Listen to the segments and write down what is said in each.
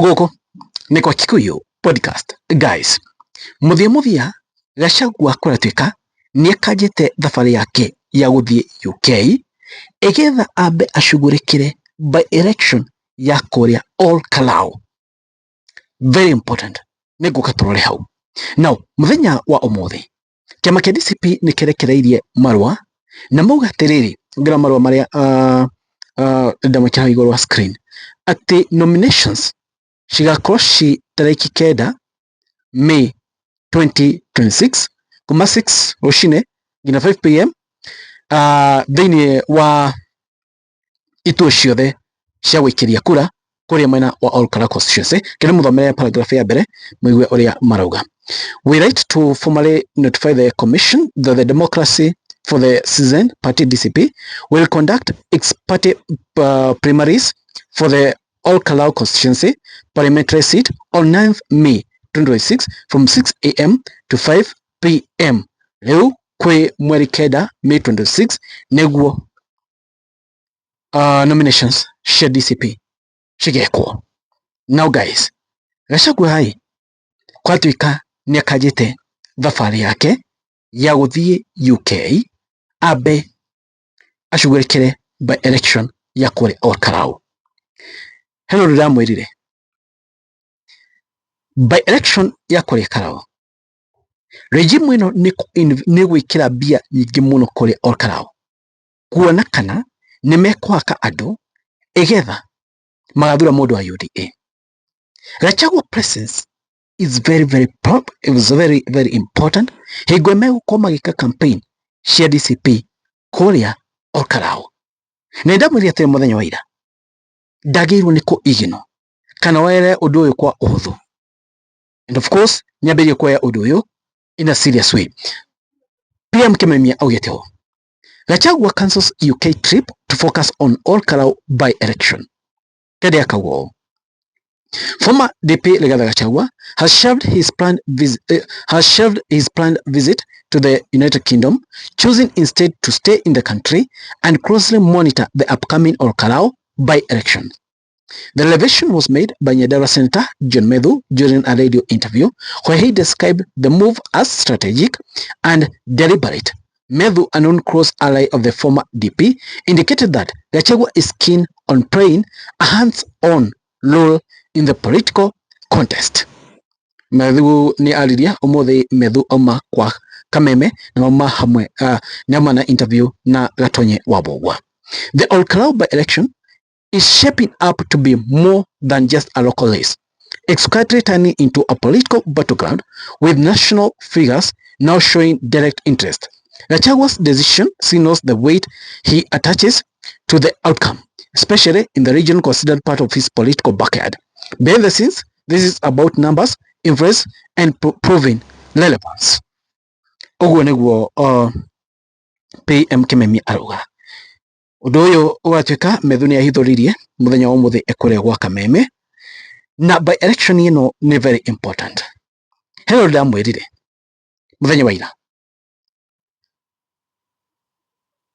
Ogoko ni kwa Kikuyu podcast. Guys, muthia Gachagua kuratuika niekanjite thabari yake ya guthie UK egetha ambe ashugurikire by election ya kuria Ol Kalou. Very important. Niguka turore hau. Now, muthenya wa umuthi kiama kia DCP ni kirekereirie marua na mauga atiriri ngira marua maria ndamukira iguru wa screen ati nominations cigakorwo tariki 9 May 2026 kuma 6 rucine ngina 5 pm thiini wa ituo ciothe cia gwikiria kura kuria mwena wa Ol Kalou constituency. Kile muthomere paragraph ya mbere muigue uria marauga. We write to formally notify the Commission that the Democracy for the Citizen Party DCP will conduct its party primaries for the Ol Kalou constituency parliamentary seat on 9th May 2026 from 6 am to 5 pm. Leo kwe mweri kenda May 26 neguo nominations cia DCP cigekwo. Now guys, Gachagua hai kwatuika niekanjite thabari yake ya guthie UK abe ashugurikire by election ya kure Ol Kalou. Hello ndamwirire by election ya kure Kalou regime ino ni gwikira bia nyingi muno kure Ol Kalou kuona kana ni mekwaka andu egetha magathura mundu wa UDA. Gachagua presence is very important. Higwe megukorwo magika campaign cia DCP kuria Ol Kalou. Na ndamwiri ati muthenya wa ira ndagirwo ni ku igino kana were undu uyu kwa uhuthu. And of course nyambirie kuoya undu uyu in a serious way. PM Kimemia augite ho Gachagua cancels UK trip to focus on Ol Kalou by election. Kede akawo former DP Rigathi Gachagua has shelved his planned visit to the United Kingdom, choosing instead to stay in the country and closely monitor the upcoming Ol Kalou by-election. The revelation was made by Nyandarua Senator John Medhu during a radio interview where he described the move as strategic and deliberate. Medhu, a known close ally of the former DP, indicated that Gachagua is keen on playing a hands-on role in the political contest. Medhu ni aliria umuthi Medhu oma kwa Kameme na oma hamwe nyama na interview na Gatonye Wabogwa. The Ol Kalou by-election is shaping up to be more than just a local race. It's quietly turning into a political battleground with national figures now showing direct interest. Gachagua's decision signals the weight he attaches to the outcome, especially in the region considered part of his political backyard. Behind the scenes, this is about numbers, influence, and proving relevance. Ogwo niguo PM Kimemia arauga. Undu uyu ugatuika Medhu ni ahithuririe muthenya wa umuthi ekure gwa Kameme na by election ino ni very important. Hello ndamwirire muthenya wa ira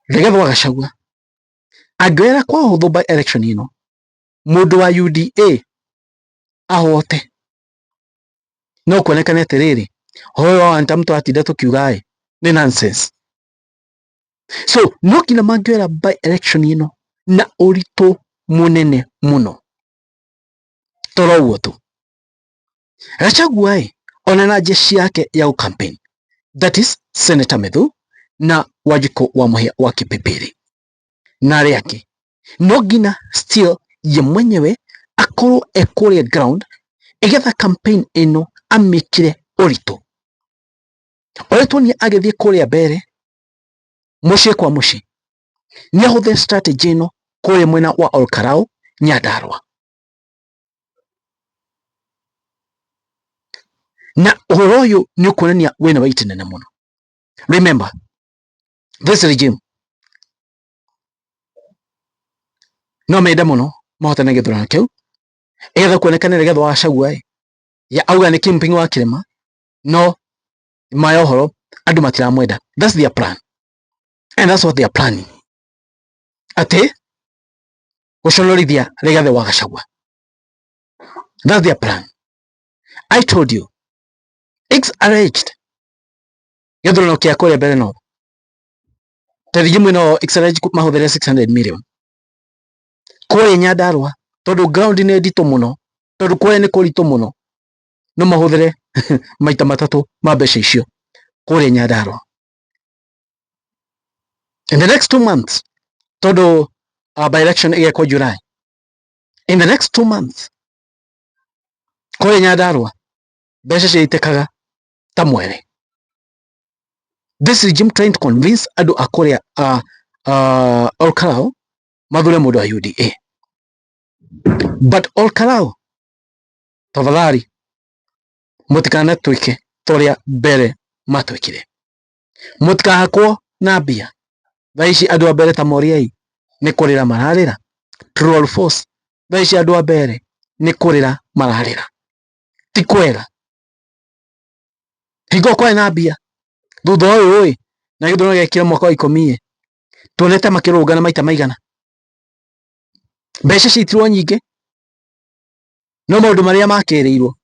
Rigathi wa Gachagua angwira kwa huthu by election ino mundu wa UDA ahote no kuonekana atiriri hoyo anta mtu atinda tukiugae ni nonsense. So no kina mangwira by election ino na urito munene muno toro wotu Gachagua ona na jeshi yake ya campaign, that is Senator Medhu na Wanjiku wa Muhia wa Kipipiri na yake no gina still ye mwenyewe akoro ekore ground egetha campaign ino amikire orito orito ni agethie kore mbere mucie kwa mucie ni ahuthe strategy ino kore mwena wa Ol Kalou Nyandarua na uhoro uyu ni ukuonania wena wa itinene muno. Remember, this regime no menda muno mahotana githurano kiu etha kuonekana Rigathi wa Gachagua ya auga ni kimping wa kirema no mayo horo andu matiramwenda. That's their plan and that's what they are planning. Ate guconorithia Rigathi wa Gachagua That's their plan. I told you. X alleged. Yodro kia kore bere no. Terijimu no X alleged mahudhere 600 million. Kore Nyandarua. Tondu ground ni ndito muno. Tondu kore ni kurito muno. No mahudhere maita matatu ma mbeca icio. Kore Nyandarua. In the next 2 months, tondu by election igekwo July. In the next 2 months, kore Nyandarua mbeca ciitikaga ta mwere. This regime trying to convince adu akoria Olkarau mathure mundu wa UDA. But Olkarau tafadhali mutikanatwike toria mbere matwikire. Mutikahakwo na mbia. Thaici andu a mbere ta Moriai ni kurira mararira. True or false? Thaici andu a mbere ni kurira mararira. Ti kwega. Hingo kwa na mbia. Thutha uyu oi na githurano gekira mwaka wa 10 tuonete makirungana maita maigana. Mbeca citirwo nyingi no maundu maria makirirwo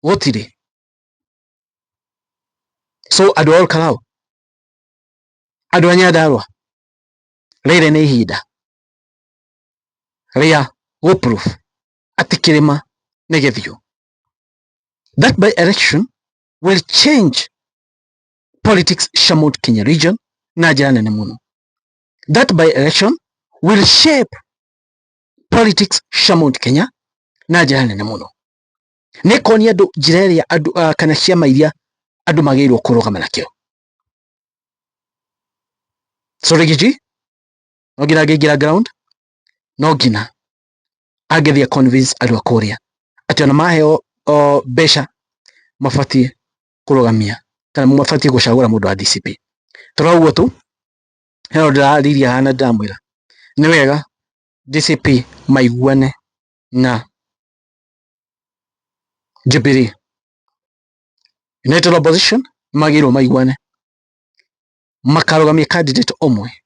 gutiri. So andu all Kalau, andu a Nyandarua, riri ni ihinda ria go proof ati kirima ni githio. That by election will change politics Shamount Kenya region na njira nene muno. That by election will shape politics Shamount Kenya na njira nene muno. Ni koni andu njira iria andu kana ciama iria andu magirwo kurugama nakio. So Rigiji no ngina ngingira ground, no ngina agethia convince andu akuria ati ona maheo mbeca mabatie kurugamia kana mabatie gucagura mundu wa DCP. Turauguo tu heno ndirariria hana ndamwira ni wega DCP maiguane na Jubilee. United Opposition magirwo maiguane makarugamia candidate omwe.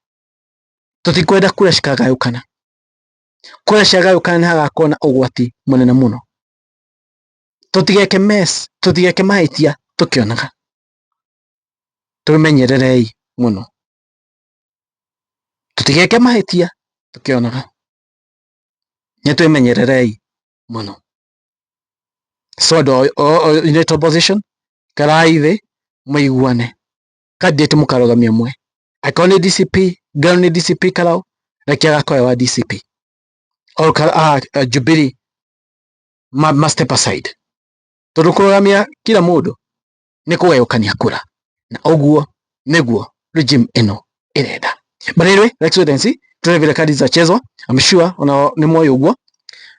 Tutikwenda kura cikagayukana. Kura ciagayukana ni hagakorwo na ugwati munene muno. Tutigeke mess, tutigeke mahitia tukionaga. Tumenyererei muno. Tutigeke mahitia tukionaga. Nitumenyererei muno. So United Opposition karai muiguane. Candidate mukarugamia mwe. Akoni DCP, girl ni DCP Kalau, reke agakoe wa DCP. Or Jubilee must step aside. Tondu kurugamia kila mundu ni kugayukania kura. Na oguo niguo regime ino irenda. But anyway, let's wait and see. Tuone vile kadi zitachezwa. I'm sure ona ni moyo uguo.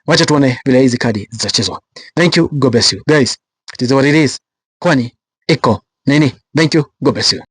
Wacha tuone vile hizi kadi zitachezwa. Thank you, God bless you. Guys, it is what it is. Kwani iko nini? Thank you, God bless you.